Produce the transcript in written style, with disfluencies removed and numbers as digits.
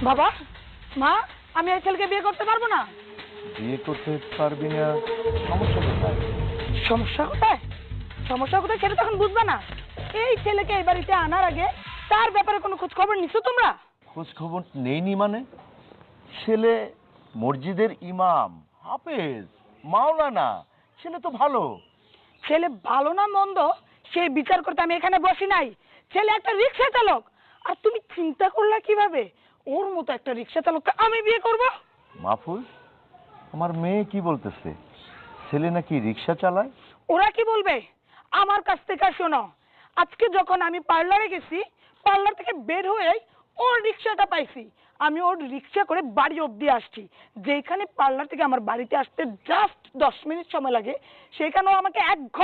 বাবা, মা, আমি এই ছেলেকে বিয়ে করতে পারবো না। বিয়ে করতে পারবি না? সমস্যা কোথায়? সমস্যা কোথায়? সমস্যা কোথায় সেটা তখন বুঝবে না। এই ছেলেকে এই বাড়িতে আনার আগে তার ব্যাপারে কোনো খোঁজ খবর নিছো তোমরা? খোঁজ খবর নেইনি মানে? ছেলে মসজিদের ইমাম, হাফেজ, মাওলানা, ছেলে তো ভালো। ছেলে ভালো না মন্দ সেই বিচার করতে আমি এখানে বসি নাই। ছেলে একটা রিক্সা চালক। আর তুমি চিন্তা করলা কিভাবে ওর মতো একটা রিক্সা চালককে আমি বিয়ে করব? মাহফুজ, আমার মেয়ে কি বলতেছে? ছেলে নাকি রিক্সা চালায়? ওরা কি বলবে? আমার কাছ থেকে শোনো, আজকে যখন আমি পার্লারে গেছি, পার্লার থেকে বের হয়ে ওর রিক্সাটা পাইছি। আমি ওর রিক্সা করে বাড়ি অবধি আসছি। যেখানে পার্লার থেকে আমার বাড়িতে আসতে জাস্ট 10 মিনিট সময় লাগে, সেখানেও আমাকে 1 ঘন্টা